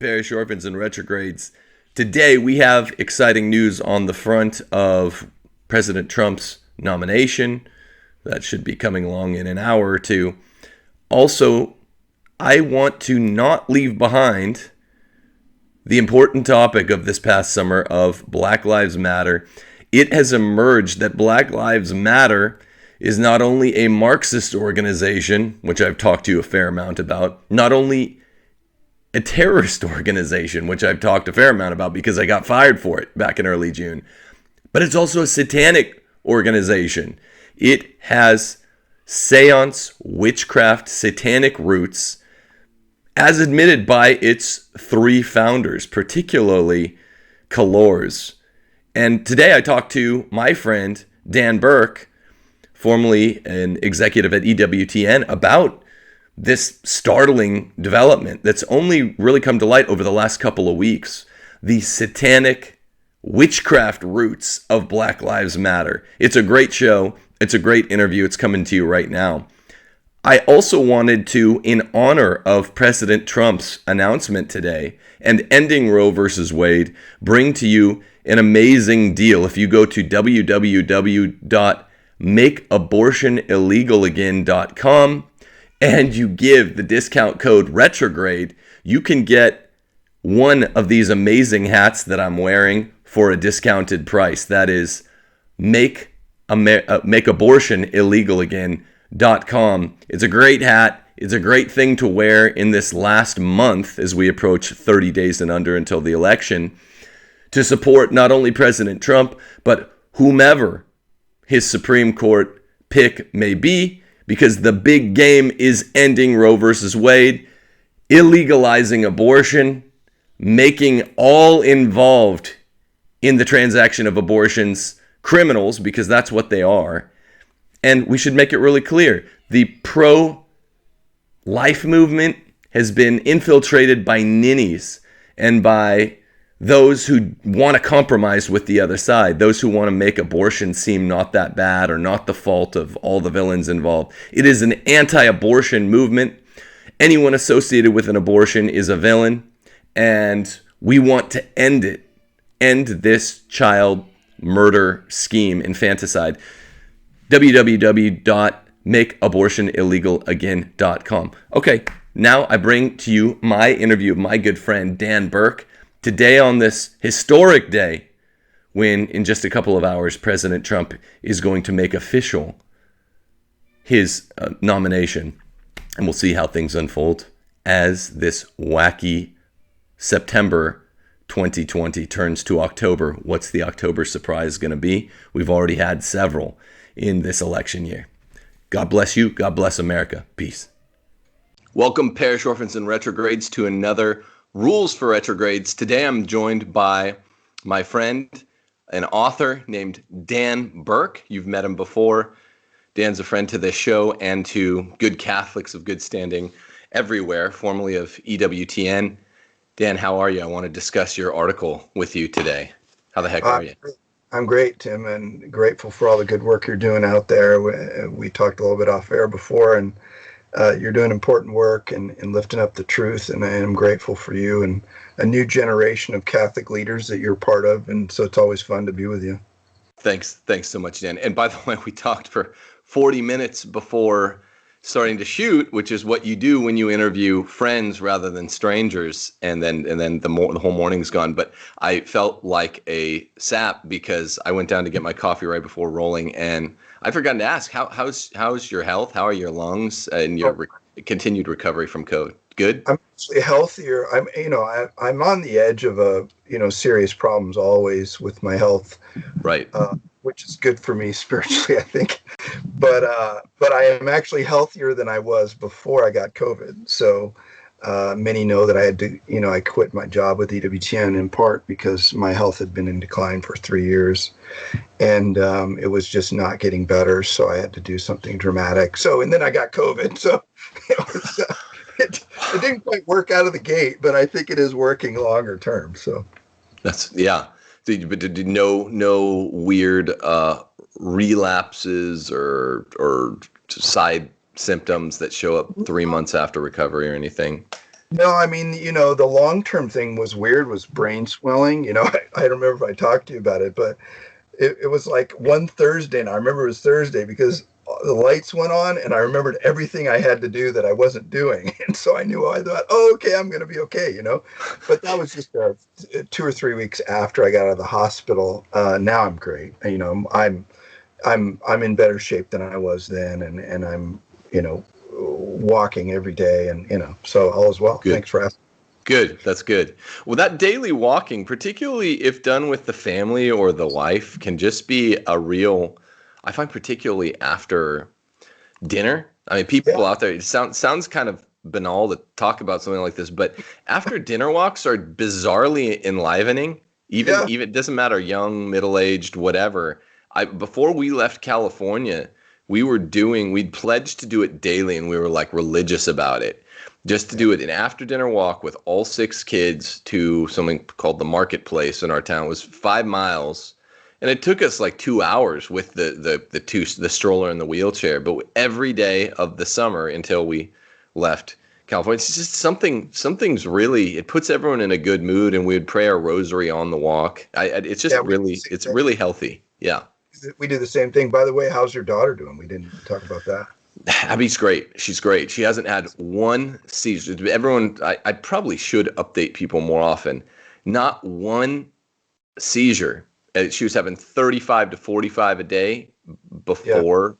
Parish Orphans and Retrogrades. Today we have exciting news on the front of President Trump's nomination. That should be coming along in an hour or two. Also, I want to not leave behind the important topic of this past summer of Black Lives Matter. It has emerged that Black Lives Matter is not only a Marxist organization, which I've talked to you a fair amount about, not only a terrorist organization, which I've talked a fair amount about because I got fired for it back in early June, but it's also a satanic organization. It has seance, witchcraft, satanic roots, as admitted by its three founders, particularly Calors. And today I talked to my friend Dan Burke, formerly an executive at EWTN, about this startling development that's only really come to light over the last couple of weeks. The satanic witchcraft roots of Black Lives Matter. It's a great show. It's a great interview. It's coming to you right now. I also wanted to, in honor of President Trump's announcement today and ending Roe versus Wade, bring to you an amazing deal. If you go to www.makeabortionillegalagain.com and you give the discount code RETROGRADE, you can get one of these amazing hats that I'm wearing for a discounted price. That is makeabortionillegalagain.com. It's a great hat. It's a great thing to wear in this last month as we approach 30 days and under until the election, to support not only President Trump, but whomever his Supreme Court pick may be, because the big game is ending Roe versus Wade, illegalizing abortion, making all involved in the transaction of abortions criminals, because that's what they are. And we should make it really clear. The pro-life movement has been infiltrated by ninnies and by those who want to compromise with the other side, those who want to make abortion seem not that bad or not the fault of all the villains involved. It is an anti-abortion movement. Anyone associated with an abortion is a villain, and we want to end it. End this child murder scheme, infanticide. www.makeabortionillegalagain.com. Okay, now I bring to you my interview of my good friend Dan Burke. Today, on this historic day, when in just a couple of hours, President Trump is going to make official his nomination. And we'll see how things unfold as this wacky September 2020 turns to October. What's the October surprise going to be? We've already had several in this election year. God bless you. God bless America. Peace. Welcome, Parish Orphans and Retrogrades, to another Rules for Retrogrades. Today I'm joined by my friend, an author named Dan Burke. You've met him before. Dan's a friend to this show and to good Catholics of good standing everywhere, formerly of EWTN. Dan, how are you? I want to discuss your article with you today. How the heck are you? I'm great, Tim, and grateful for all the good work you're doing out there. We talked a little bit off air before, and you're doing important work and lifting up the truth, and I am grateful for you and a new generation of Catholic leaders that you're part of, and so it's always fun to be with you. Thanks so much, Dan. And by the way, we talked for 40 minutes before starting to shoot, which is what you do when you interview friends rather than strangers, and then the whole morning's gone. But I felt like a sap because I went down to get my coffee right before rolling, and I forgot to ask, how's your health? How are your lungs and your continued recovery from COVID? Good? I'm actually healthier. I'm on the edge of serious problems always with my health. Right. Which is good for me spiritually, I think. But I am actually healthier than I was before I got COVID. So many know that I had to, I quit my job with EWTN in part because my health had been in decline for 3 years. And it was just not getting better. So I had to do something dramatic. And then I got COVID. So it didn't quite work out of the gate, but I think it is working longer term. So yeah. But did no weird relapses or side symptoms that show up 3 months after recovery or anything? No, I mean, the long-term thing was weird, was brain swelling. I don't remember if I talked to you about it, but it was like one Thursday, and I remember it was Thursday because the lights went on, and I remembered everything I had to do that I wasn't doing, and so I thought, oh, okay, I'm going to be okay. But that was just 2 or 3 weeks after I got out of the hospital. Now I'm great. I'm in better shape than I was then, and I'm walking every day, and so all is well. Good. Thanks for asking. Good. That's good. Well, that daily walking, particularly if done with the family or the wife, can just be a real, I find particularly after dinner. I mean, people Yeah, out there, it sounds kind of banal to talk about something like this, but after dinner walks are bizarrely enlivening. yeah, Even it doesn't matter, young, middle-aged, whatever. Before we left California, we'd pledged to do it daily, and we were like religious about it. Just to yeah, do it an after dinner walk with all 6 kids to something called the marketplace in our town. It was 5 miles, and it took us like 2 hours with the stroller and the wheelchair. But every day of the summer until we left California, it's just something's really, it puts everyone in a good mood, and we would pray our rosary on the walk. It's just yeah. We do the really, same it's thing. really healthy. Yeah. We do the same thing. By the way, how's your daughter doing? We didn't talk about that. Abby's great. She's great. She hasn't had one seizure. Everyone, I probably should update people more often. Not one seizure. She was having 35 to 45 a day Yeah. before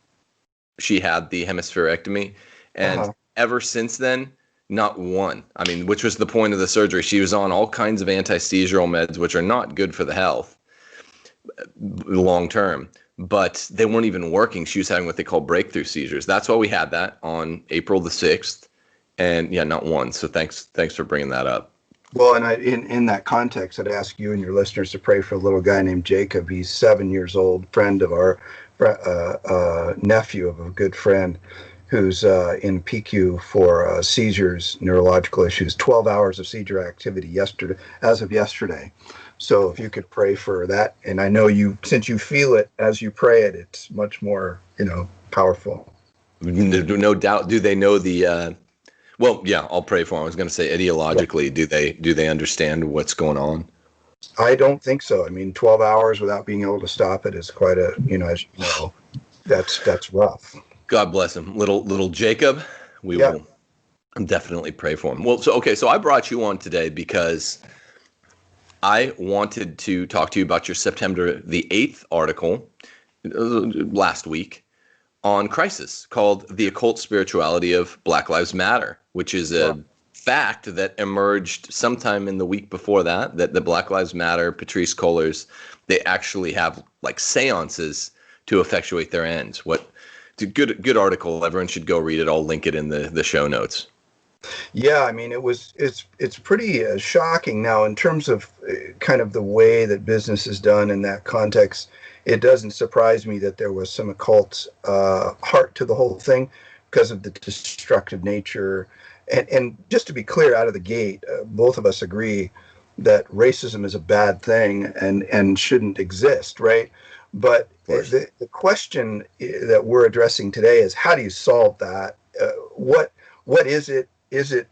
she had the hemispherectomy. And Uh-huh. ever since then, not one. I mean, which was the point of the surgery. She was on all kinds of anti-seizural meds, which are not good for the health long term, but they weren't even working. She was having what they call breakthrough seizures. That's why we had that on April the 6th. And yeah, not one. So thanks for bringing that up. Well, and in that context, I'd ask you and your listeners to pray for a little guy named Jacob. He's 7 years old, friend of our nephew of a good friend, who's in PQ for seizures, neurological issues. 12 hours of seizure activity yesterday, as of yesterday. So if you could pray for that, and I know since you feel it as you pray it, it's much more, powerful. No doubt. Do they know the well, yeah, I'll pray for them. I was going to say Yeah. ideologically, do they understand what's going on? I don't think so. I mean, 12 hours without being able to stop it is quite as you know, that's rough. God bless him. Little Jacob, we Yeah. will definitely pray for him. Well, so I brought you on today because I wanted to talk to you about your September the 8th article last week on crisis called The Occult Spirituality of Black Lives Matter, which is Well, a fact that emerged sometime in the week before that the Black Lives Matter, Patrisse Cullors, they actually have like seances to effectuate their ends. It's a good article. Everyone should go read it. I'll link it in the show notes. yeah, I mean, it's pretty shocking now in terms of kind of the way that business is done in that context. It doesn't surprise me that there was some occult heart to the whole thing because of the destructive nature. And just to be clear, out of the gate, both of us agree that racism is a bad thing and shouldn't exist, right? But Of course. the question that we're addressing today is how do you solve that? What is it? Is it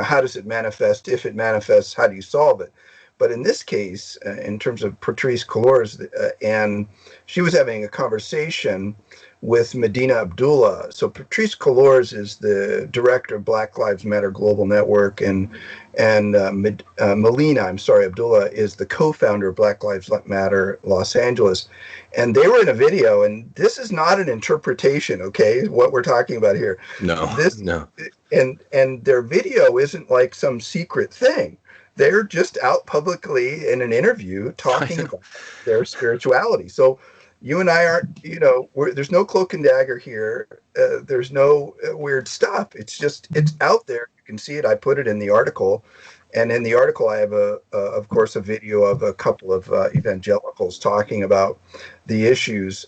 how does it manifest? If it manifests, how do you solve it? But in this case, in terms of Patrisse Cullors, and she was having a conversation with Medina Abdullah. So Patrisse Cullors is the director of Black Lives Matter Global Network, and Melina, I'm sorry, Abdullah is the co-founder of Black Lives Matter Los Angeles. And they were in a video, and this is not an interpretation, okay? What we're talking about here. No, This no. and their video isn't like some secret thing. They're just out publicly in an interview I talking know. about their spirituality. So you and I aren't, there's no cloak and dagger here. There's no weird stuff. It's out there. You can see it. I put it in the article. And in the article, I have of course, a video of a couple of evangelicals talking about the issues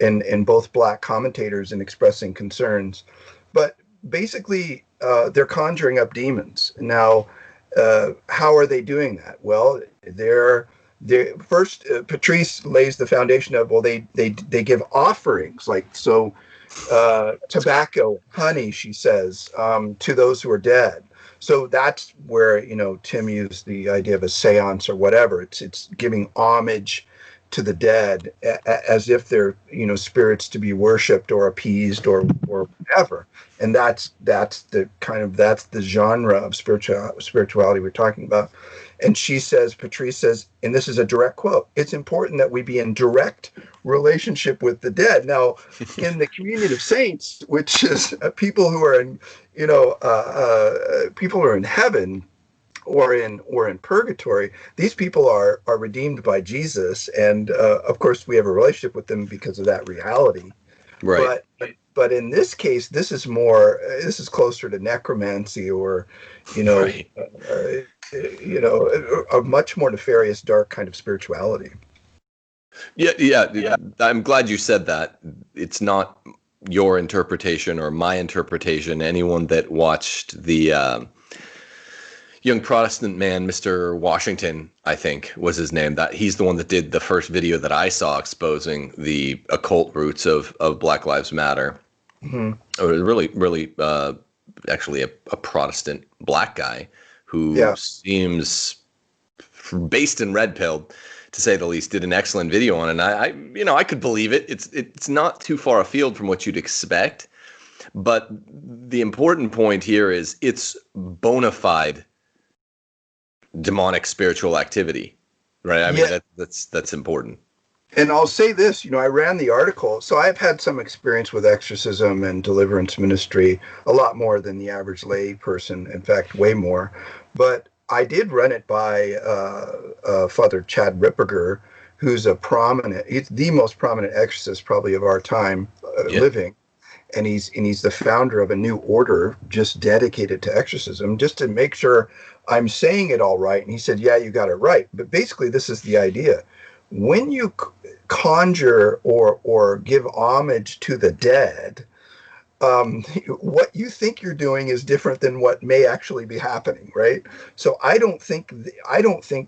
in both black commentators and expressing concerns. But basically, they're conjuring up demons. Now, how are they doing that? Well, they're first, Patrisse lays the foundation of, well, they give offerings, like, so tobacco, honey, she says, to those who are dead. So that's where, Tim used the idea of a seance or whatever. It's giving homage to the dead as if they're, spirits to be worshipped or appeased or whatever. And that's the genre of spirituality we're talking about. And Patrice says, and this is a direct quote, it's important that we be in direct relationship with the dead. Now, in the communion of saints, which is people who are in, people who are in heaven or in purgatory, these people are redeemed by Jesus, and of course we have a relationship with them because of that reality. Right. But in this case, this is closer to necromancy, or Right. a much more nefarious, dark kind of spirituality. Yeah. I'm glad you said that. It's not your interpretation or my interpretation. Anyone that watched the young Protestant man, Mr. Washington, I think was his name, that he's the one that did the first video that I saw exposing the occult roots of Black Lives Matter. Mm-hmm. Really, actually a Protestant black guy who seems based in red pilled, to say the least, did an excellent video on it. And I could believe it. It's not too far afield from what you'd expect. But the important point here is it's bona fide demonic spiritual activity, right? I mean, that's important. And I'll say this, I ran the article, so I've had some experience with exorcism and deliverance ministry, a lot more than the average lay person, in fact, way more. But I did run it by Father Chad Ripperger, who's he's the most prominent exorcist probably of our time living. And he's the founder of a new order just dedicated to exorcism, just to make sure I'm saying it all right. And he said, yeah, you got it right. But basically, this is the idea. When you conjure or give homage to the dead, what you think you're doing is different than what may actually be happening, right? So I don't think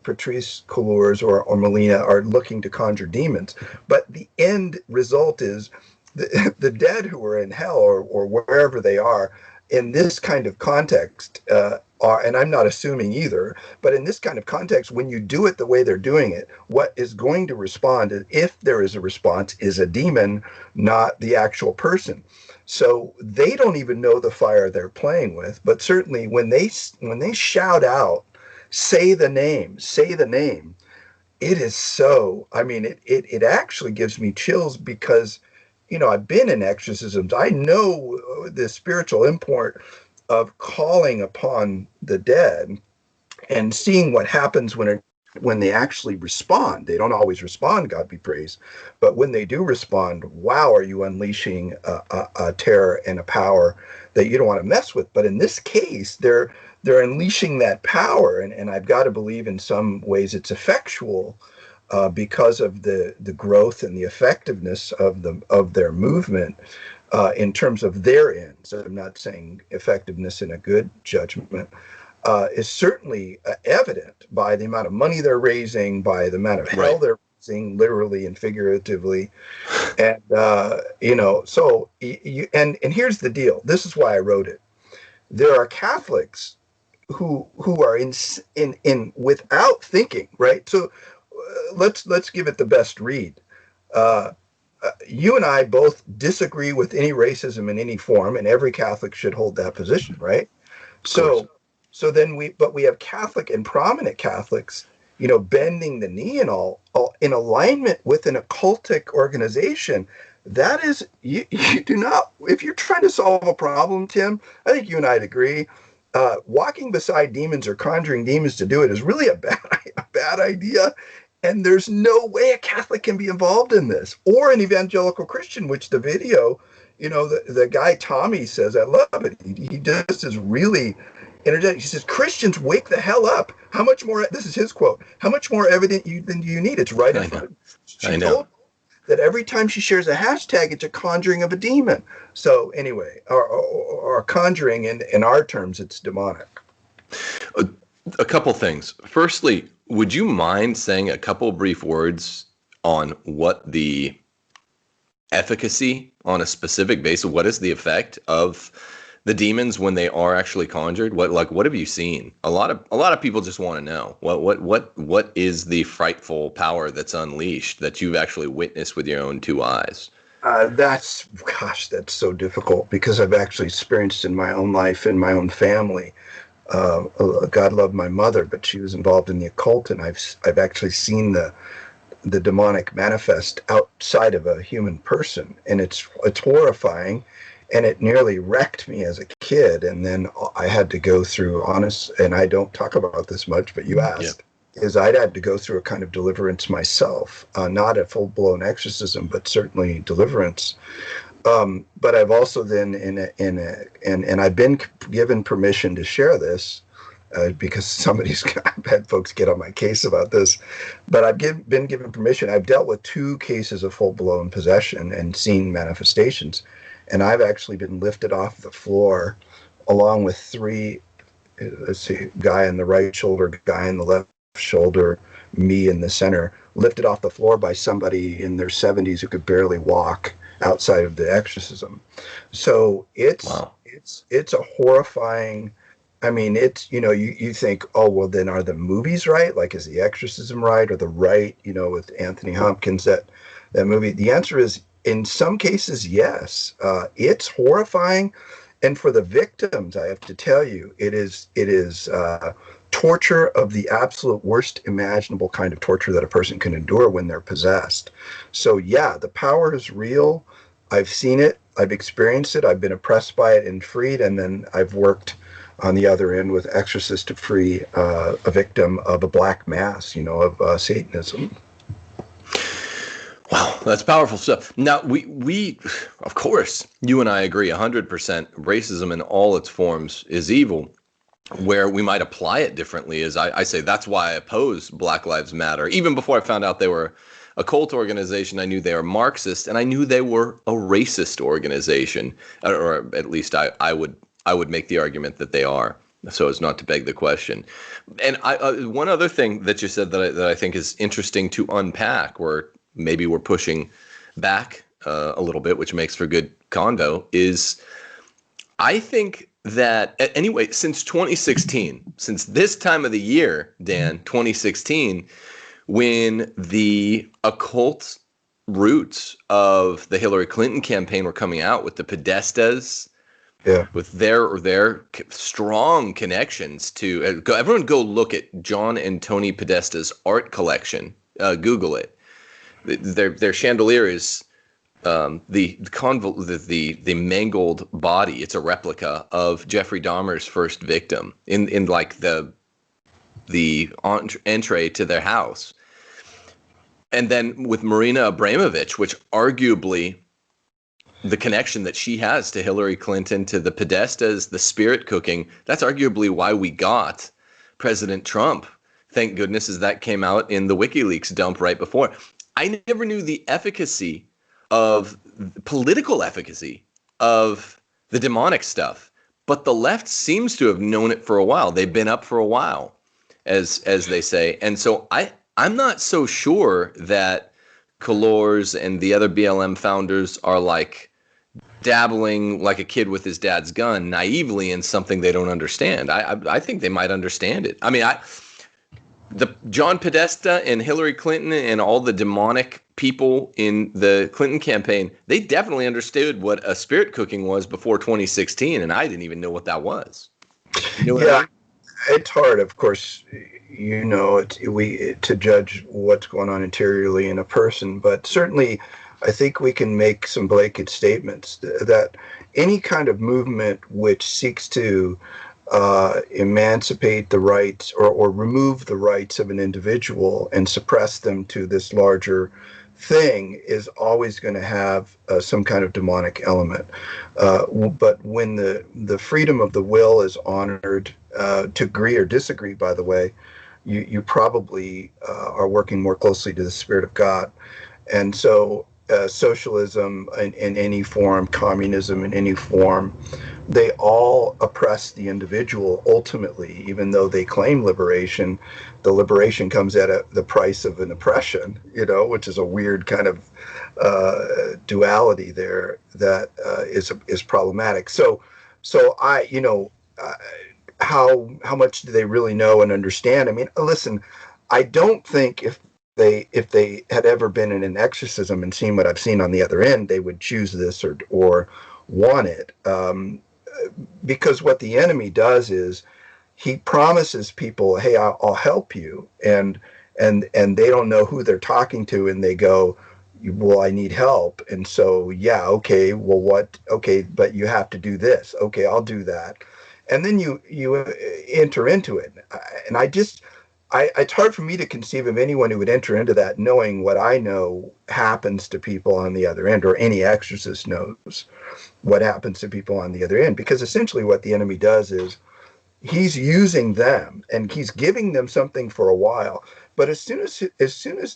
Patrice Couleurs or Melina are looking to conjure demons, but the end result is the dead who are in hell or wherever they are in this kind of context are, and I'm not assuming either, but in this kind of context, when you do it the way they're doing it, what is going to respond, if there is a response, is a demon, not the actual person. So they don't even know the fire they're playing with, but certainly when they shout out, say the name, it is so, I mean, it actually gives me chills because I've been in exorcisms. I know the spiritual import of calling upon the dead and seeing what happens when they actually respond. They don't always respond, God be praised, but when they do respond, wow, are you unleashing a terror and a power that you don't want to mess with. But in this case, they're unleashing that power, and I've got to believe in some ways it's effectual. Because of the growth and the effectiveness of their movement in terms of their ends. I'm not saying effectiveness in a good judgment, is certainly evident by the amount of money they're raising, by the amount of hell they're raising, literally and figuratively. And so and here's the deal. This is why I wrote it. There are Catholics who are in without thinking, right? So let's give it the best read. You and I both disagree with any racism in any form, and every Catholic should hold that position, right? So then we have Catholic and prominent Catholics, bending the knee and all in alignment with an occultic organization. That is, you do not, if you're trying to solve a problem, Tim, I think you and I'd agree. Walking beside demons or conjuring demons to do it is really a bad idea. And there's no way a Catholic can be involved in this, or an evangelical Christian, which the video, the guy Tommy says, I love it. He does this really energetic. He says, Christians, wake the hell up. How much more, this is his quote, how much more evident than you need? It's right in front of you. She told that every time she shares a hashtag, it's a conjuring of a demon. So anyway, or conjuring, in our terms, it's demonic. A couple things. Firstly, would you mind saying a couple brief words on what the efficacy on a specific basis, what is the effect of the demons when they are actually conjured? What have you seen? A lot of people just want to know what is the frightful power that's unleashed that you've actually witnessed with your own two eyes? That's so difficult because I've actually experienced in my own life, in my own family. God loved my mother, but she was involved in the occult, and I've actually seen the demonic manifest outside of a human person, and it's horrifying, and it nearly wrecked me as a kid. And then I had to go through and I don't talk about this much, but you asked. Is I'd had to go through a kind of deliverance myself, not a full-blown exorcism, but certainly deliverance. But I've also then and I've been given permission to share this because I've had folks get on my case about this, but I've been given permission. I've dealt with 2 cases of full-blown possession and seen manifestations, and I've actually been lifted off the floor along with 3. Let's see, guy in the right shoulder, guy in the left shoulder, me in the center, lifted off the floor by somebody in their 70s who could barely walk outside of the exorcism. So it's a horrifying. I mean, it's, you think, oh, well, then are the movies right? Like, is The Exorcism right? Or The Right, with Anthony Hopkins, that movie? The answer is, in some cases, yes. It's horrifying. And for the victims, I have to tell you, it is torture of the absolute worst imaginable kind of torture that a person can endure when they're possessed. So yeah, the power is real. I've seen it. I've experienced it. I've been oppressed by it and freed. And then I've worked on the other end with exorcists to free a victim of a black mass, of Satanism. Wow, that's powerful stuff. Now, we of course, you and I agree 100%. Racism in all its forms is evil. Where we might apply it differently is I say that's why I oppose Black Lives Matter. Even before I found out they were a cult organization, I knew they were Marxist, and I knew they were a racist organization, or at least I would make the argument that they are, so as not to beg the question. And one other thing that you said that I think is interesting to unpack, where maybe we're pushing back a little bit, which makes for good convo, is I think that anyway, since 2016, since this time of the year, Dan, 2016, when the occult roots of the Hillary Clinton campaign were coming out with the Podestas, with their strong connections to everyone go look at John and Tony Podesta's art collection. Google it. Their chandelier is the mangled body. It's a replica of Jeffrey Dahmer's first victim in like the entree to their house. And then with Marina Abramovich, which arguably the connection that she has to Hillary Clinton, to the Podestas, the spirit cooking, that's arguably why we got President Trump. Thank goodness, as that came out in the WikiLeaks dump right before. I never knew the political efficacy of the demonic stuff, but the left seems to have known it for a while. They've been up for a while, as they say. And so I'm not so sure that Colors and the other BLM founders are like dabbling like a kid with his dad's gun naively in something they don't understand. I think they might understand it. I mean, the John Podesta and Hillary Clinton and all the demonic people in the Clinton campaign, they definitely understood what a spirit cooking was before 2016, and I didn't even know what that was. You know what I mean? It's hard, of course, to judge what's going on interiorly in a person, but certainly I think we can make some blanket statements that any kind of movement which seeks to emancipate the rights or remove the rights of an individual and suppress them to this larger thing is always going to have some kind of demonic element. But when the freedom of the will is honored, to agree or disagree, by the way, you probably are working more closely to the Spirit of God. And so socialism in any form, communism in any form, they all oppress the individual ultimately. Even though they claim liberation, the liberation comes at the price of an oppression, which is a weird kind of duality there that is problematic. So So how much do they really know and understand? I mean, listen, I don't think if they had ever been in an exorcism and seen what I've seen on the other end, they would choose this or want it. Because what the enemy does is he promises people, "Hey, I'll help you," and they don't know who they're talking to, and they go, "Well, I need help," and so yeah, okay, well, what? Okay, but you have to do this. Okay, I'll do that, and then you enter into it, and it's hard for me to conceive of anyone who would enter into that knowing what I know happens to people on the other end, or any exorcist knows what happens to people on the other end, because essentially what the enemy does is he's using them and he's giving them something for a while, but as soon as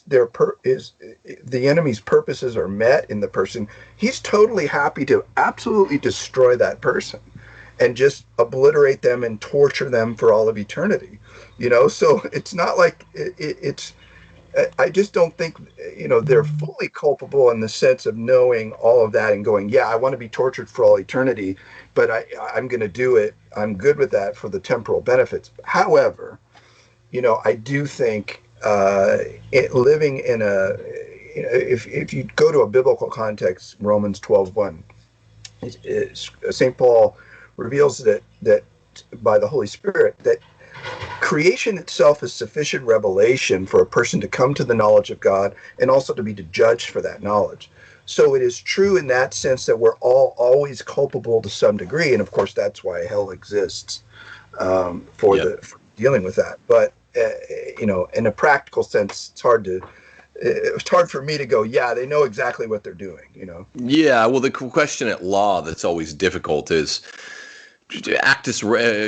the enemy's purposes are met in the person, he's totally happy to absolutely destroy that person and just obliterate them and torture them for all of eternity. So it's not like it's I just don't think they're fully culpable in the sense of knowing all of that and going, yeah, I want to be tortured for all eternity, but I'm going to do it. I'm good with that for the temporal benefits. However, I do think living in if you go to a biblical context, Romans 12:1, St. Paul reveals that by the Holy Spirit that creation itself is sufficient revelation for a person to come to the knowledge of God and also to be judged for that knowledge. So it is true in that sense that we're all always culpable to some degree, and of course that's why hell exists for dealing with that. But in a practical sense, it's hard for me to go, yeah, they know exactly what they're doing. Yeah, well, the question at law that's always difficult is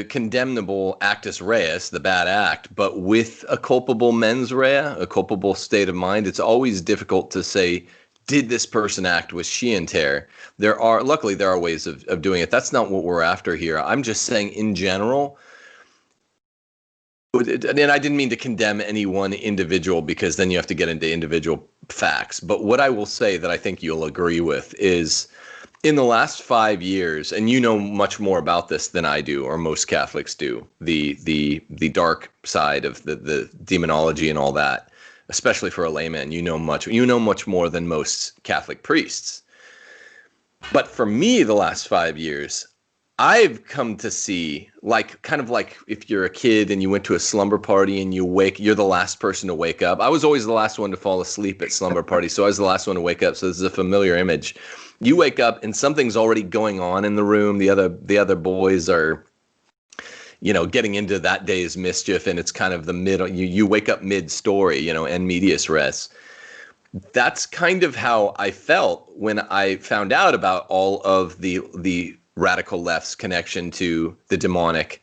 condemnable actus reus, the bad act, but with a culpable mens rea, a culpable state of mind, it's always difficult to say, did this person act with scienter? Luckily, there are ways of doing it. That's not what we're after here. I'm just saying in general, and I didn't mean to condemn any one individual because then you have to get into individual facts. But what I will say that I think you'll agree with is in the last 5 years, and you know much more about this than I do, or most Catholics do, the dark side of the demonology and all that, especially for a layman, you know much more than most Catholic priests. But for me, the last 5 years, I've come to see, kind of like if you're a kid and you went to a slumber party and you're the last person to wake up. I was always the last one to fall asleep at slumber parties, so I was the last one to wake up. So this is a familiar image. You wake up and something's already going on in the room. The other boys are, getting into that day's mischief, and it's kind of the middle. You wake up mid-story, en medias res. That's kind of how I felt when I found out about all of the radical left's connection to the demonic.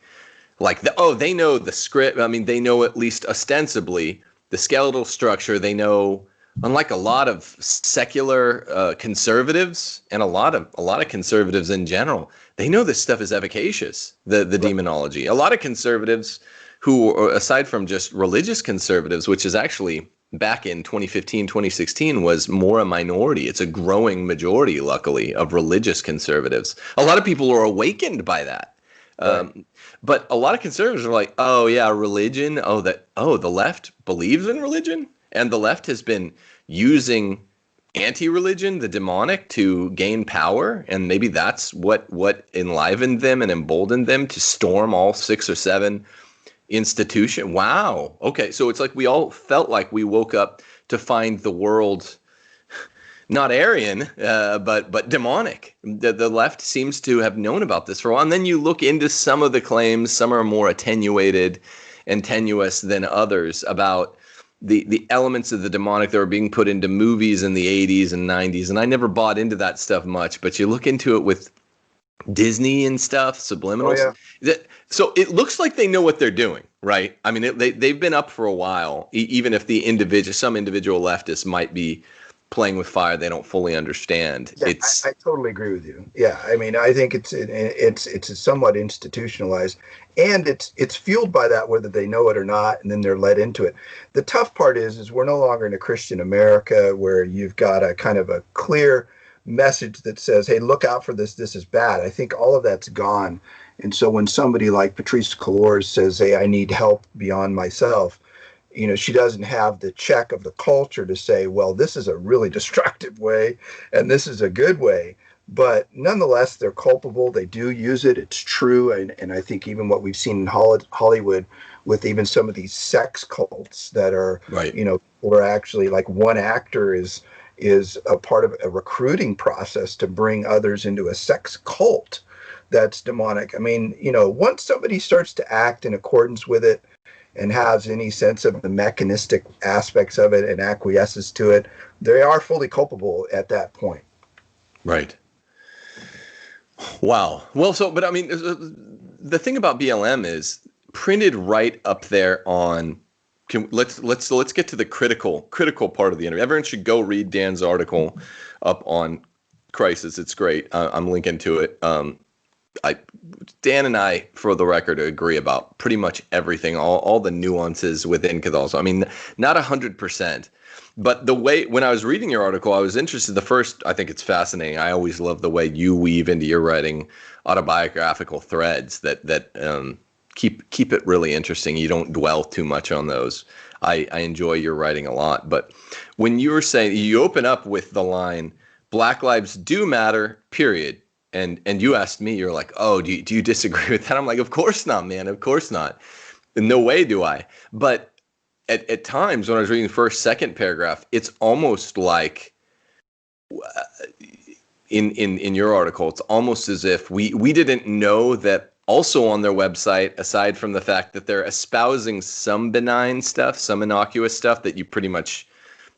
They know the script. I mean, they know at least ostensibly the skeletal structure. They know, unlike a lot of secular conservatives and a lot of conservatives in general, they know this stuff is efficacious, the demonology. A lot of conservatives who, aside from just religious conservatives, which is actually back in 2015, 2016 was more a minority. It's a growing majority, luckily, of religious conservatives. A lot of people are awakened by that. Right. But a lot of conservatives are like, oh yeah, religion. The left believes in religion. And the left has been using anti-religion, the demonic, to gain power. And maybe that's what enlivened them and emboldened them to storm all 6 or 7 institution. Wow. Okay. So it's like we all felt like we woke up to find the world not Aryan, but demonic. The left seems to have known about this for a while. And then you look into some of the claims, some are more attenuated and tenuous than others, about the elements of the demonic that were being put into movies in the 80s and 90s. And I never bought into that stuff much, but you look into it with Disney and stuff, subliminals. Oh, yeah. So it looks like they know what they're doing, right? I mean, they've been up for a while, even if some individual leftists might be playing with fire they don't fully understand. Yeah, I totally agree with you. Yeah, I mean, I think it's somewhat institutionalized, and it's fueled by that, whether they know it or not, and then they're led into it. The tough part is we're no longer in a Christian America where you've got a kind of a clear message that says, hey, look out for this, this is bad. I think all of that's gone. And so when somebody like Patrice Cullors says, hey, I need help beyond myself, she doesn't have the check of the culture to say, well, this is a really destructive way and this is a good way. But nonetheless, they're culpable. They do use it. It's true. And I think even what we've seen in Hollywood with even some of these sex cults that are, Right. people are actually like one actor is a part of a recruiting process to bring others into a sex cult that's demonic. I mean, once somebody starts to act in accordance with it and has any sense of the mechanistic aspects of it and acquiesces to it, they are fully culpable at that point. Right. Wow. Well, but I mean, the thing about BLM is printed right up there on. Let's get to the critical part of the interview. Everyone should go read Dan's article up on Crisis. It's great. I'm linking to it. Dan and I, for the record, agree about pretty much everything, all the nuances within Catholicism. I mean, not 100%. But the way, when I was reading your article, I was interested. I think it's fascinating. I always love the way you weave into your writing autobiographical threads that keep it really interesting. You don't dwell too much on those. I enjoy your writing a lot. But when you were saying, you open up with the line, Black lives do matter, period. And you asked me, you're like, oh, do you disagree with that? I'm like, of course not, man. Of course not. In no way do I. But at times when I was reading the first, second paragraph, it's almost like in your article, it's almost as if we didn't know that also on their website, aside from the fact that they're espousing some benign stuff, some innocuous stuff that you pretty much,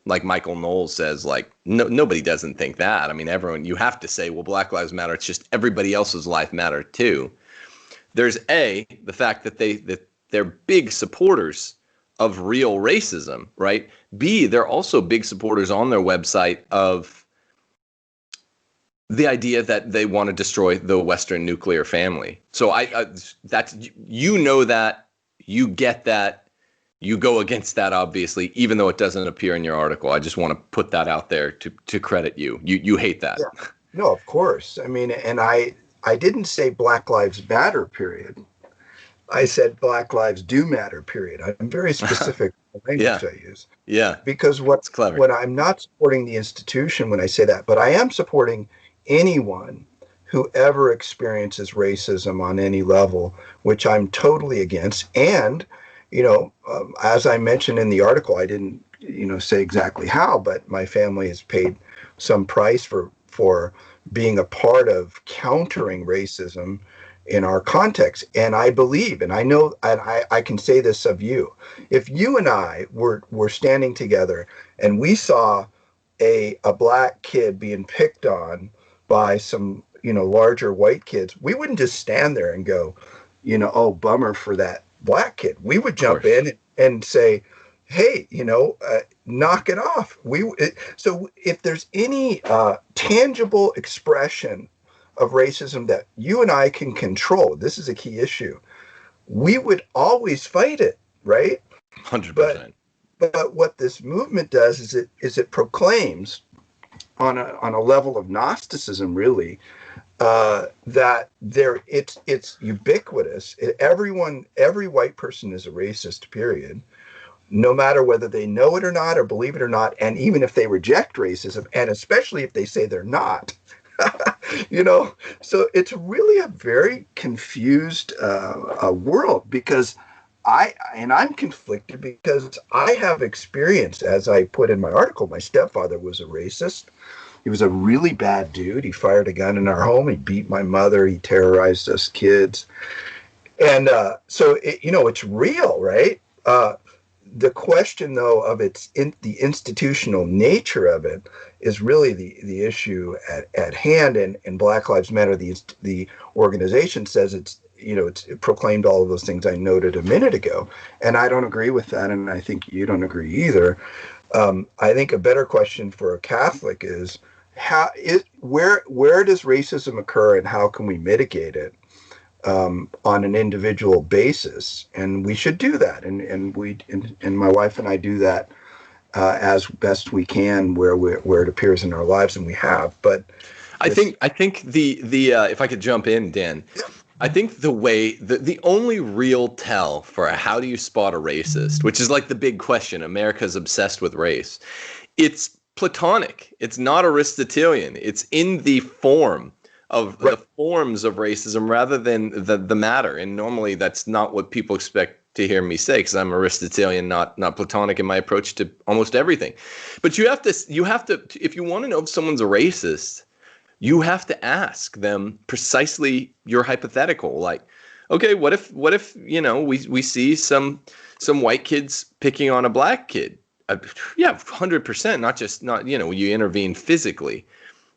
like Michael Knowles says, like nobody doesn't think that. I mean, everyone, you have to say, well, Black Lives Matter. It's just everybody else's life matter too. There's the fact that they're big supporters of real racism, right? B, they're also big supporters on their website of the idea that they want to destroy the Western nuclear family. So that you get that, you go against that, obviously, even though it doesn't appear in your article. I just want to put that out there to credit you. You hate that. Yeah. No, of course. I mean, and I didn't say Black Lives Matter, period. I said Black lives do matter, period. I'm very specific with the language I use. Yeah. Because when I'm not supporting the institution when I say that, but I am supporting anyone who ever experiences racism on any level, which I'm totally against. And, as I mentioned in the article, I didn't, say exactly how, but my family has paid some price for being a part of countering racism in our context. And I believe, and I know, and I can say this of you, if you and I were standing together and we saw a black kid being picked on by some, larger white kids, we wouldn't just stand there and go, oh, bummer for that black kid. We would jump in and say, hey, knock it off. So if there's any tangible expression of racism that you and I can control, this is a key issue, we would always fight it, right? 100%. But what this movement does is it proclaims on a level of Gnosticism, really, that it's ubiquitous. Every white person is a racist, period, no matter whether they know it or not or believe it or not, and even if they reject racism, and especially if they say they're not. So it's really a very confused world, because I'm conflicted because I have experienced, as I put in my article, my stepfather was a racist. He was a really bad dude. He fired a gun in our home. He beat my mother. He terrorized us kids. And so it's real, right? The question, though, of the institutional nature of it is really the issue at hand. And Black Lives Matter, the organization, says it's proclaimed all of those things I noted a minute ago. And I don't agree with that. And I think you don't agree either. I think a better question for a Catholic is where does racism occur and how can we mitigate it? On an individual basis, and we should do that, and my wife and I do that as best we can where it appears in our lives, and we have. But I think the if I could jump in, Dan, I think the only real tell for how do you spot a racist, which is like the big question. America's obsessed with race. It's Platonic. It's not Aristotelian. It's in the form of right. the forms of racism rather than the matter. And normally that's not what people expect to hear me say, because I'm Aristotelian, not Platonic in my approach to almost everything. But you have to if you want to know if someone's a racist, you have to ask them precisely your hypothetical. Like, okay, what if we see some white kids picking on a black kid? Yeah, 100%. Not you intervene physically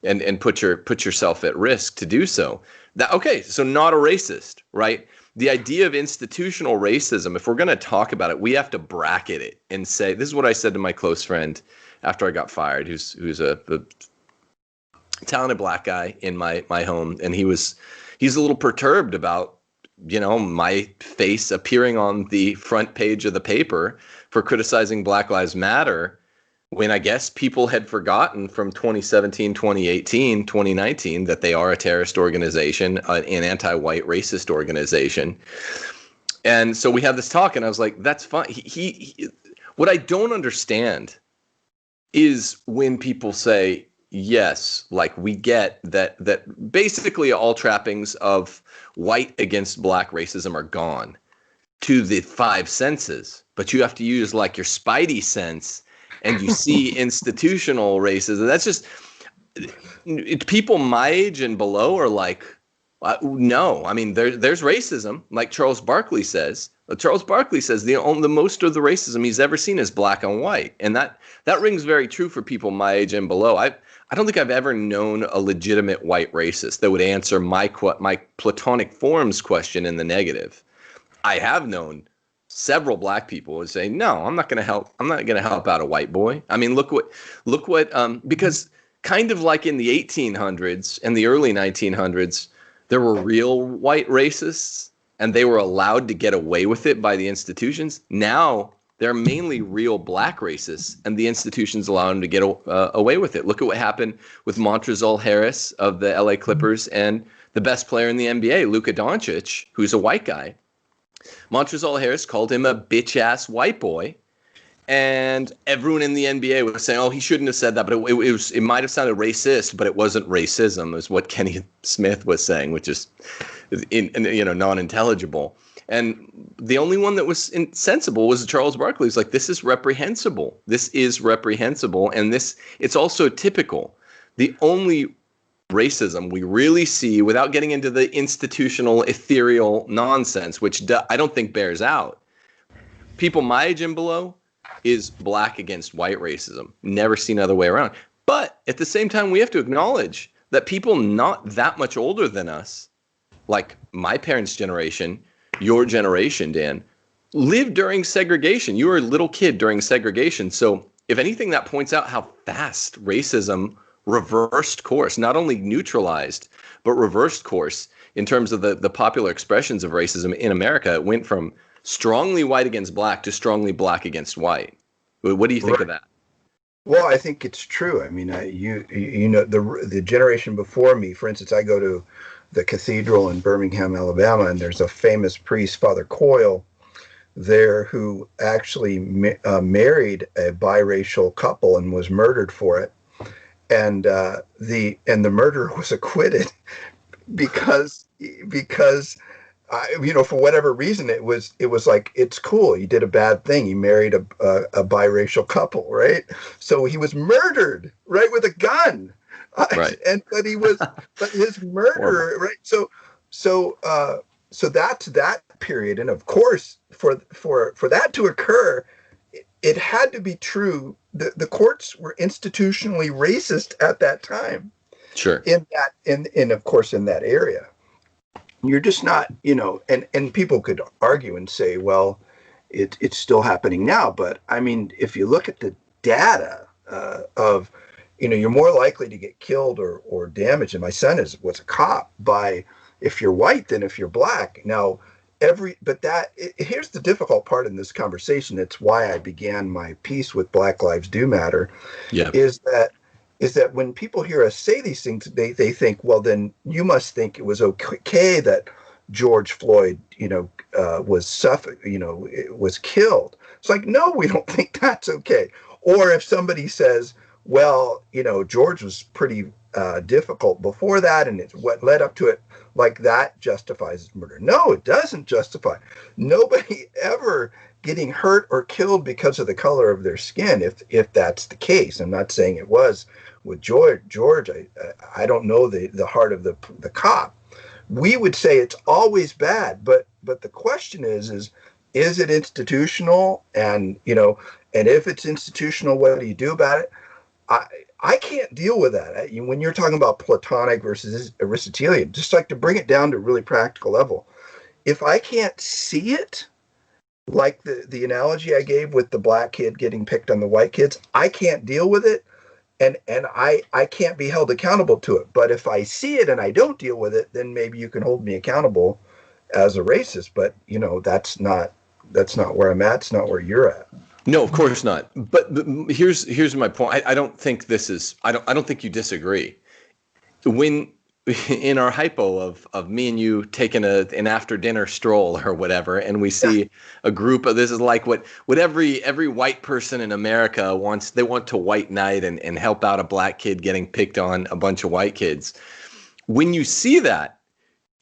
and put yourself at risk to do so. Okay, so not a racist, right? The idea of institutional racism, if we're going to talk about it, we have to bracket it and say, this is what I said to my close friend after I got fired, who's a talented black guy in my home, and he's a little perturbed about my face appearing on the front page of the paper for criticizing Black Lives Matter, when I guess people had forgotten from 2017, 2018, 2019 that they are a terrorist organization, an anti-white racist organization. And so we had this talk, and I was like, that's fine. What I don't understand is when people say, yes, like we get that basically all trappings of white against black racism are gone to the five senses, but you have to use like your spidey sense and you see institutional racism. That's just people my age and below are like, no, I mean, there's racism, like Charles Barkley says. Charles Barkley says the most of the racism he's ever seen is black on white. And that rings very true for people my age and below. I don't think I've ever known a legitimate white racist that would answer my Platonic forms question in the negative. I have known several black people would say, no, I'm not going to help. I'm not going to help out a white boy. I mean, look what, because kind of like in the 1800s and the early 1900s, there were real white racists and they were allowed to get away with it by the institutions. Now they're mainly real black racists and the institutions allow them to get away with it. Look at what happened with Montrezl Harris of the LA Clippers and the best player in the NBA, Luka Doncic, who's a white guy. Montrezl Harris called him a bitch-ass white boy. And everyone in the NBA was saying, oh, he shouldn't have said that, but it might have sounded racist, but it wasn't racism, is what Kenny Smith was saying, which is non-intelligible. And the only one that was sensible was Charles Barkley. He's like, this is reprehensible. This is reprehensible. And it's also typical. The only racism we really see, without getting into the institutional, ethereal nonsense, which I don't think bears out, people my age and below, is black against white racism. Never seen other way around. But at the same time, we have to acknowledge that people not that much older than us, like my parents' generation, your generation, Dan, lived during segregation. You were a little kid during segregation. So if anything, that points out how fast racism reversed course, not only neutralized, but reversed course in terms of the popular expressions of racism in America. It went from strongly white against black to strongly black against white. What do you think of that? Well, I think it's true. I mean, the generation before me, for instance, I go to the cathedral in Birmingham, Alabama, and there's a famous priest, Father Coyle, there who actually married a biracial couple and was murdered for it. And the murderer was acquitted because for whatever reason, it was like, it's cool. You did a bad thing. You married a biracial couple, right? So he was murdered, right, with a gun. Right. But his murderer, right? So that's that period. And of course, for that to occur, it had to be true. The courts were institutionally racist at that time. Sure. In of course, in that area. You're just not, and people could argue and say, well, it's still happening now. But I mean, if you look at the data of, you're more likely to get killed or damaged. And my son was a cop if you're white than if you're black. Now, here's the difficult part in this conversation. It's why I began my piece with Black Lives Do Matter, Yeah. is that when people hear us say these things, they think, well, then you must think it was okay that George Floyd, was killed. It's like, no, we don't think that's okay. Or if somebody says, well, George was pretty difficult before that, and it's what led up to it, like that justifies murder. No, it doesn't justify. Nobody ever getting hurt or killed because of the color of their skin, if that's the case. I'm not saying it was with George. I don't know the heart of the cop. We would say it's always bad, but the question is it institutional? And and if it's institutional, what do you do about it? I can't deal with that. When you're talking about Platonic versus Aristotelian, just like to bring it down to a really practical level, if I can't see it, like the analogy I gave with the black kid getting picked on the white kids, I can't deal with it, and I can't be held accountable to it. But if I see it and I don't deal with it, then maybe you can hold me accountable as a racist. But that's not where I'm at. It's not where you're at. No, of course not. But here's my point. I don't think this is. I don't think you disagree. When in our hypo of me and you taking an after dinner stroll or whatever, and we see a group of, this is like what every white person in America wants. They want to white knight and help out a black kid getting picked on a bunch of white kids. When you see that,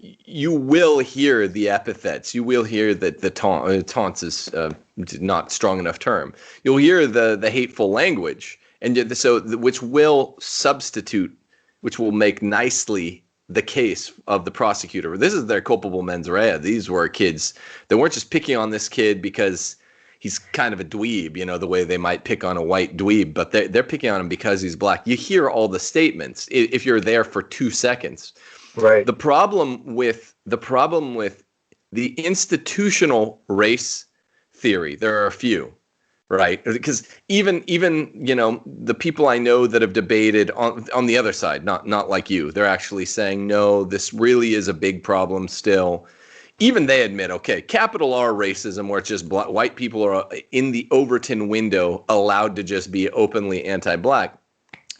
you will hear the epithets. You will hear that the taunts is not strong enough term. You'll hear the hateful language, and so which will substitute, which will make nicely the case of the prosecutor. This is their culpable mens rea. These were kids that weren't just picking on this kid because he's kind of a dweeb, the way they might pick on a white dweeb, but they're picking on him because he's black. You hear all the statements if you're there for 2 seconds. Right. The problem with the institutional race theory, there are a few, right? Because even the people I know that have debated on the other side, not like you, they're actually saying, no, this really is a big problem still. Even they admit, okay, capital R racism, where it's just white people are in the Overton window allowed to just be openly anti-black,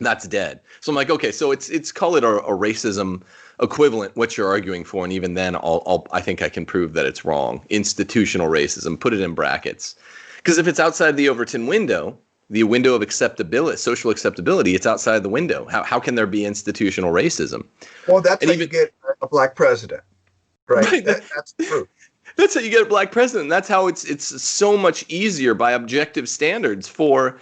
that's dead. So I'm like, okay, so it's call it a racism equivalent, what you're arguing for, and even then, I think I can prove that it's wrong. Institutional racism, put it in brackets, because if it's outside the Overton window, the window of acceptability, social acceptability, it's outside the window. How can there be institutional racism? Well, that's how you get a black president, right? That's the proof. That's how you get a black president. That's how it's so much easier by objective standards for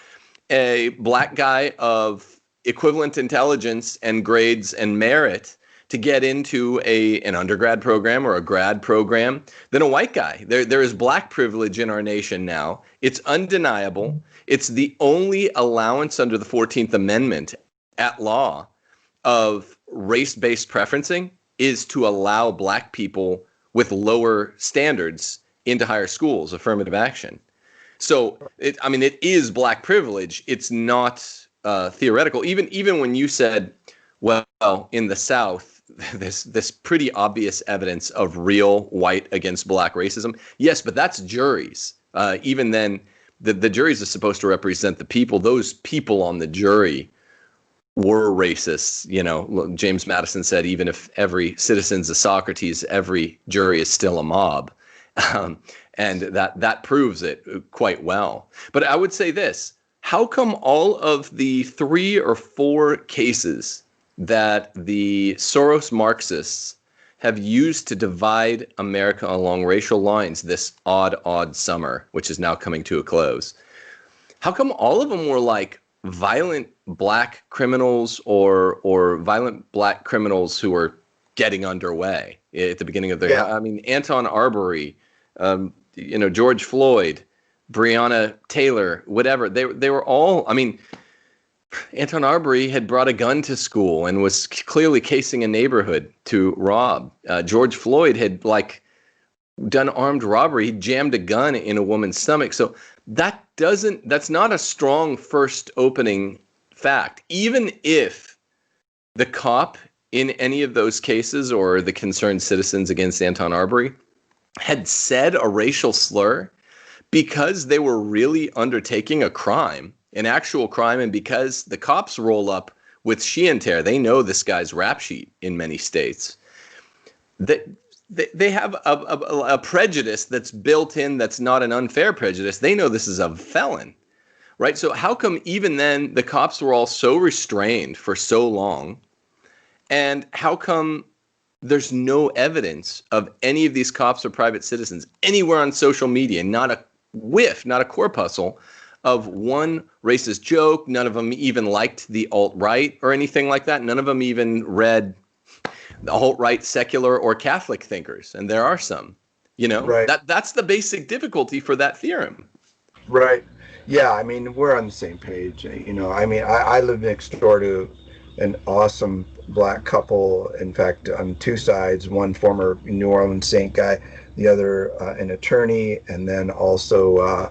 a black guy of equivalent intelligence and grades and merit to get into an undergrad program or a grad program than a white guy. There is black privilege in our nation now. It's undeniable. It's the only allowance under the 14th Amendment at law of race-based preferencing is to allow black people with lower standards into higher schools, affirmative action. So, it is black privilege. It's not theoretical. Even when you said, well, in the South, this pretty obvious evidence of real white against black racism. Yes, but that's juries. Even then, the juries are supposed to represent the people. Those people on the jury were racists. James Madison said, even if every citizen's a Socrates, every jury is still a mob. And that proves it quite well. But I would say this, how come all of the 3 or 4 cases that the Soros Marxists have used to divide America along racial lines this odd summer, which is now coming to a close, how come all of them were like violent black criminals or violent black criminals who were getting underway at the beginning of their, Anton Arbery, George Floyd, Breonna Taylor, whatever, they were all, Anton Arbery had brought a gun to school and was clearly casing a neighborhood to rob. George Floyd had done armed robbery. He jammed a gun in a woman's stomach. So that's not a strong first opening fact. Even if the cop in any of those cases or the concerned citizens against Anton Arbery had said a racial slur because they were really undertaking a crime, an actual crime, and because the cops roll up with sheet tear, they know this guy's rap sheet in many states. That they have a prejudice that's built in, that's not an unfair prejudice. They know this is a felon, right? So how come even then the cops were all so restrained for so long? And how come there's no evidence of any of these cops or private citizens anywhere on social media, not a whiff, not a corpuscle of one racist joke? None of them even liked the alt-right or anything like that. None of them even read the alt-right secular or Catholic thinkers. And there are some, Right. that's the basic difficulty for that theorem. Right. Yeah. I mean, we're on the same page. I mean, I live next door to an awesome black couple. In fact, on two sides, one former New Orleans Saint guy, the other an attorney, and then also,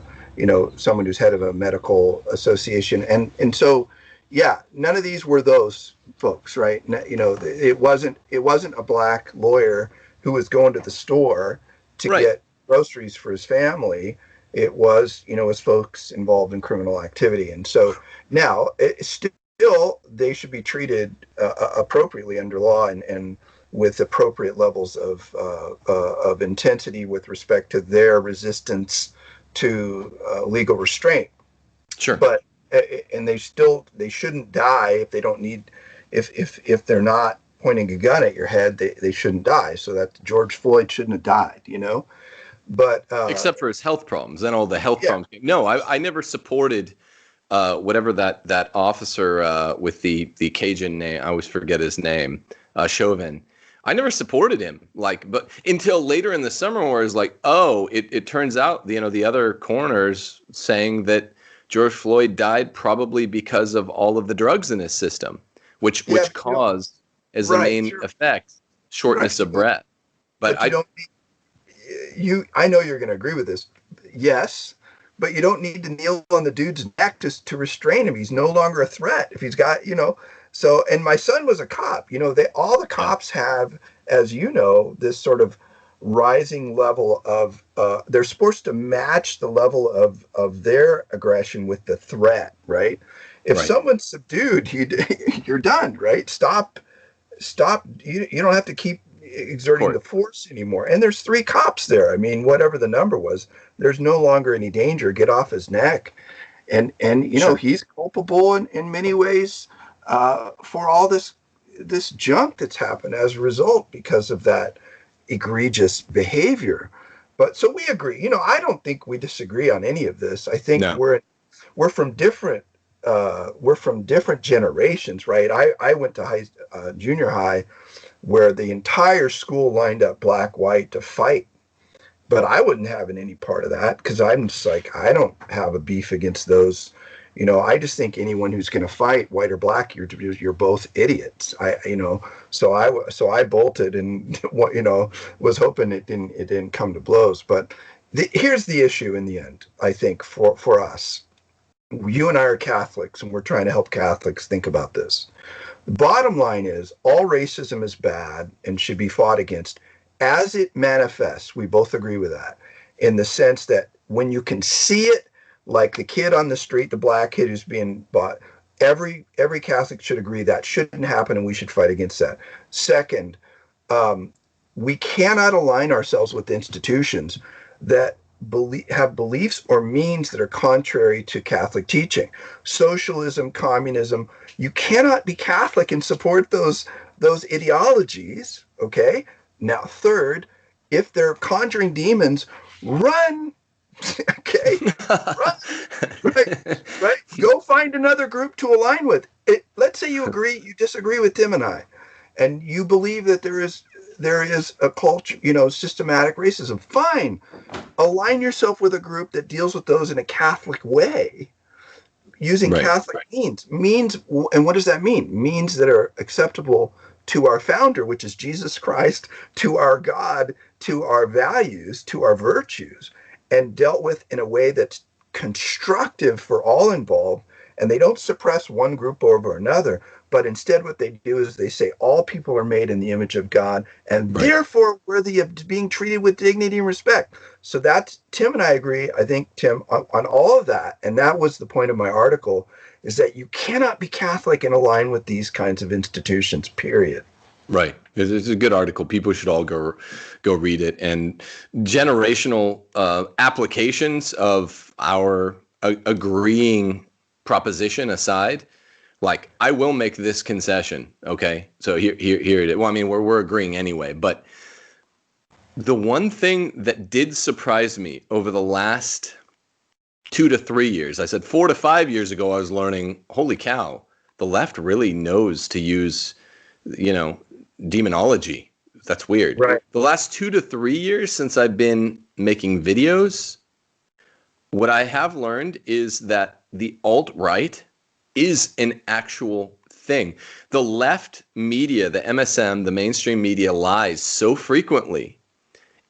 someone who's head of a medical association. And so, yeah, none of these were those folks, right? It wasn't a black lawyer who was going to the store to Right. get groceries for his family. It was, folks involved in criminal activity. And so now still they should be treated appropriately under law and with appropriate levels of intensity with respect to their resistance to legal restraint. Sure. But and they shouldn't die if they don't need, if they're not pointing a gun at your head, they shouldn't die. So that George Floyd shouldn't have died, But except for his health problems and all the health yeah, problems. No, I never supported whatever that officer with the Cajun name. I always forget his name. Chauvin. I never supported him. But until later in the summer, where it's like, oh, it turns out the other coroners saying that George Floyd died probably because of all of the drugs in his system, which caused as the main effect shortness of breath. But I don't. I know you're going to agree with this. Yes, but you don't need to kneel on the dude's neck to restrain him. He's no longer a threat. If he's got, So, and my son was a cop. All the cops have, as this sort of rising level of. They're supposed to match the level of their aggression with the threat, right? If someone's subdued, you're done, right? Stop. You don't have to keep exerting the force anymore. And there's 3 cops there. I mean, whatever the number was, there's no longer any danger. Get off his neck. And Sure. he's culpable in many ways for all this junk that's happened as a result because of that egregious behavior. But so we agree. I don't think we disagree on any of this. I think we're from different generations, right? I went to junior high where the entire school lined up black, white to fight. But I wouldn't have any part of that because I'm just like, I don't have a beef against those. I just think anyone who's going to fight, white or black, you're both idiots. So I bolted and was hoping it didn't come to blows. But here's the issue in the end. I think for us, you and I are Catholics, and we're trying to help Catholics think about this. The bottom line is all racism is bad and should be fought against as it manifests. We both agree with that in the sense that when you can see it, like the kid on the street, the black kid who's being bought, every Catholic should agree that shouldn't happen and we should fight against that. Second, we cannot align ourselves with institutions that have beliefs or means that are contrary to Catholic teaching. Socialism, communism, you cannot be Catholic and support those ideologies, okay? Now, third, if they're conjuring demons, run, okay? Run, right? Go find another group to align with. Let's say you disagree with Tim and I, and you believe that there is a culture, systematic racism. Fine. Align yourself with a group that deals with those in a Catholic way, using Catholic means. And what does that mean? Means that are acceptable to our founder, which is Jesus Christ, to our God, to our values, to our virtues, and dealt with in a way that's constructive for all involved And they don't suppress one group over another, but instead what they do is they say all people are made in the image of God and Right. therefore worthy of being treated with dignity and respect. So that's Tim and I agree, I think, Tim, on all of that. And that was the point of my article, is that you cannot be Catholic and align with these kinds of institutions, period. Right. It's a good article. People should all go read it. And generational applications of our agreeing proposition aside, like, I will make this concession. Okay, so here it is. Well, I mean, we're agreeing anyway. But the one thing that did surprise me over the last 2 to 3 years, I said 4 to 5 years ago, I was learning, holy cow, the left really knows to use, demonology. That's weird. Right. The last 2 to 3 years since I've been making videos, what I have learned is that the alt-right is an actual thing. The left media, the MSM, the mainstream media, lies so frequently,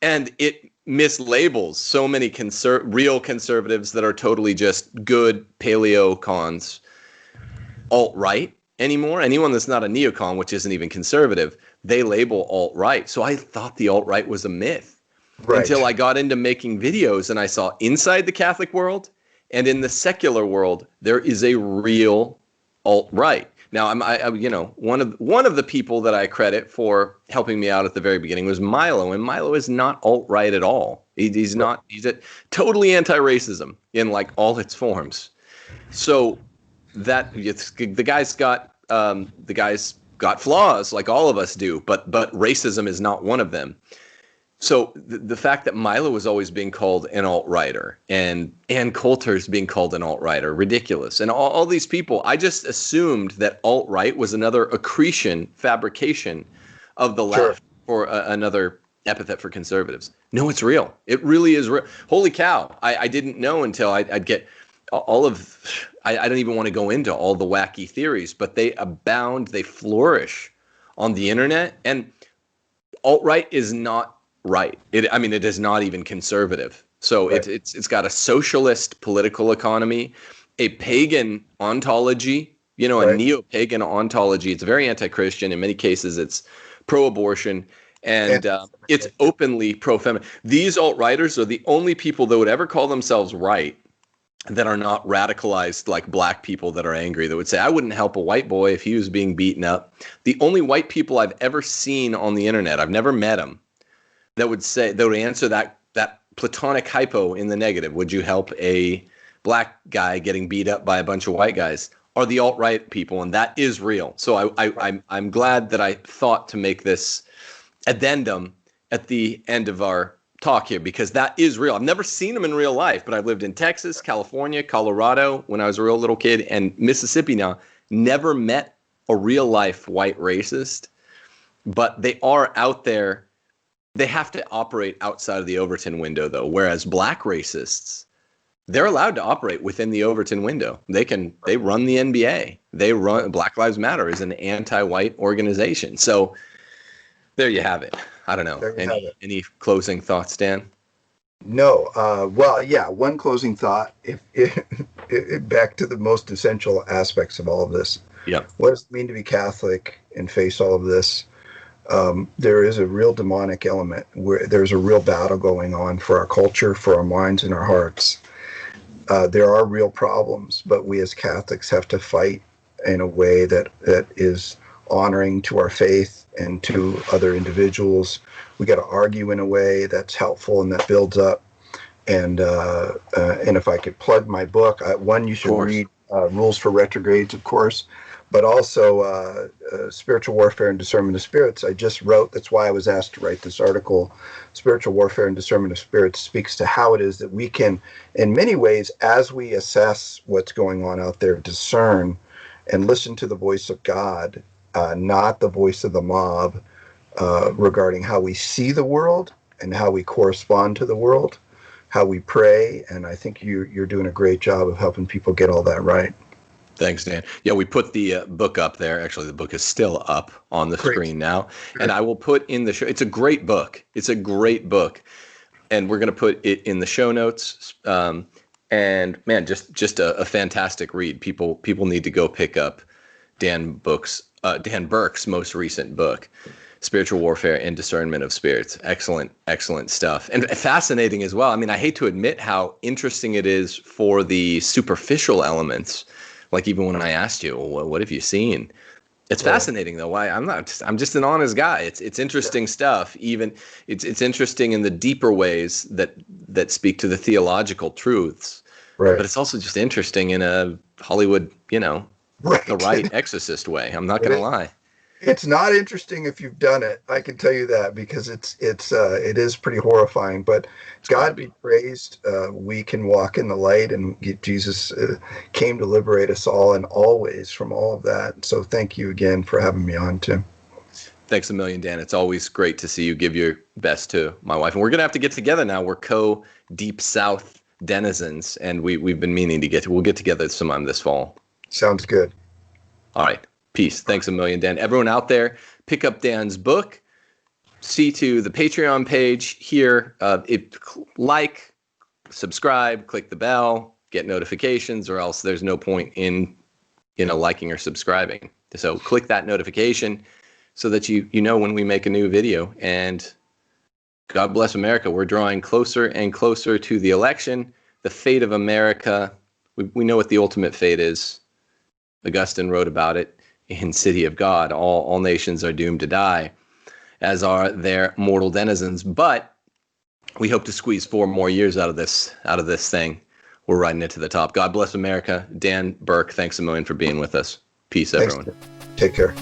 and it mislabels so many real conservatives that are totally just good paleo cons alt-right anymore. Anyone that's not a neocon, which isn't even conservative, they label alt-right. So I thought the alt-right was a myth until I got into making videos and I saw inside the Catholic world and in the secular world, there is a real alt-right. Now, one of the people that I credit for helping me out at the very beginning was Milo, and Milo is not alt-right at all. He's not. He's totally anti-racism in like all its forms. So that the guy's got flaws like all of us do, but racism is not one of them. So the fact that Milo was always being called an alt-righter and Ann Coulter's being called an alt-righter, ridiculous. And all these people, I just assumed that alt-right was another fabrication of the left or another epithet for conservatives. No, it's real. It really is real. Holy cow. I didn't know until I'd get all of, I don't even want to go into all the wacky theories, but they abound, they flourish on the internet. And alt-right is not right. It is not even conservative. So it's got a socialist political economy, a pagan ontology, a neo-pagan ontology. It's very anti-Christian. In many cases, it's pro-abortion, and it's openly pro-feminine. These alt-righters are the only people that would ever call themselves right that are not radicalized like black people that are angry, that would say, I wouldn't help a white boy if he was being beaten up. The only white people I've ever seen on the internet, I've never met them, that would answer that platonic hypo in the negative. Would you help a black guy getting beat up by a bunch of white guys? Are the alt-right people, and that is real. So I'm glad that I thought to make this addendum at the end of our talk here, because that is real. I've never seen them in real life, but I've lived in Texas, California, Colorado when I was a real little kid, and Mississippi now. Never met a real life white racist, but they are out there. They have to operate outside of the Overton window, though, whereas black racists, they're allowed to operate within the Overton window. They run the NBA. Black Lives Matter is an anti-white organization. So there you have it. I don't know. Any closing thoughts, Dan? No. Well, yeah, one closing thought. Back to the most essential aspects of all of this. Yeah. What does it mean to be Catholic and face all of this? There is a real demonic element where there's a real battle going on for our culture, for our minds and our hearts. There are real problems, but we as Catholics have to fight in a way that is honoring to our faith and to other individuals. We got to argue in a way that's helpful and that builds up. And if I could plug my book, one, you should read Rules for Retrogrades, of course. But also Spiritual Warfare and Discernment of Spirits. I just wrote, that's why I was asked to write this article. Spiritual Warfare and Discernment of Spirits speaks to how it is that we can, in many ways, as we assess what's going on out there, discern and listen to the voice of God, not the voice of the mob, regarding how we see the world and how we correspond to the world, how we pray. And I think you're doing a great job of helping people get all that right. Thanks, Dan. Yeah, we put the book up there. Actually, the book is still up on the screen now. And I will put in the show. It's a great book. It's a great book. And we're going to put it in the show notes. And man, just a fantastic read. People need to go pick up Dan Burke's most recent book, Spiritual Warfare and Discernment of Spirits. Excellent stuff. And fascinating as well. I mean, I hate to admit how interesting it is for the superficial elements. Like even when I asked you, well, what have you seen? It's fascinating though. Why I'm just an honest guy. It's interesting stuff. Even it's interesting in the deeper ways that speak to the theological truths. Right. But it's also just interesting in a Hollywood, the right exorcist way. I'm not going to lie. It's not interesting if you've done it. I can tell you that, because it is pretty horrifying. But God be praised, we can walk in the light, and Jesus came to liberate us all and always from all of that. So thank you again for having me on, Tim. Thanks a million, Dan. It's always great to see you give your best to my wife. And we're going to have to get together now. We're Deep South denizens, and we've been meaning to we'll get together sometime this fall. Sounds good. All right. Peace. Thanks a million, Dan. Everyone out there, pick up Dan's book. See to the Patreon page here. Subscribe, click the bell, get notifications, or else there's no point in liking or subscribing. So click that notification so that you know when we make a new video. And God bless America. We're drawing closer and closer to the election. The fate of America. We know what the ultimate fate is. Augustine wrote about it in City of God. All nations are doomed to die, as are their mortal denizens. But we hope to squeeze 4 more years out of this thing. We're riding it to the top. God bless America. Dan Burke, thanks a million for being with us. Peace, everyone. Thanks. Take care.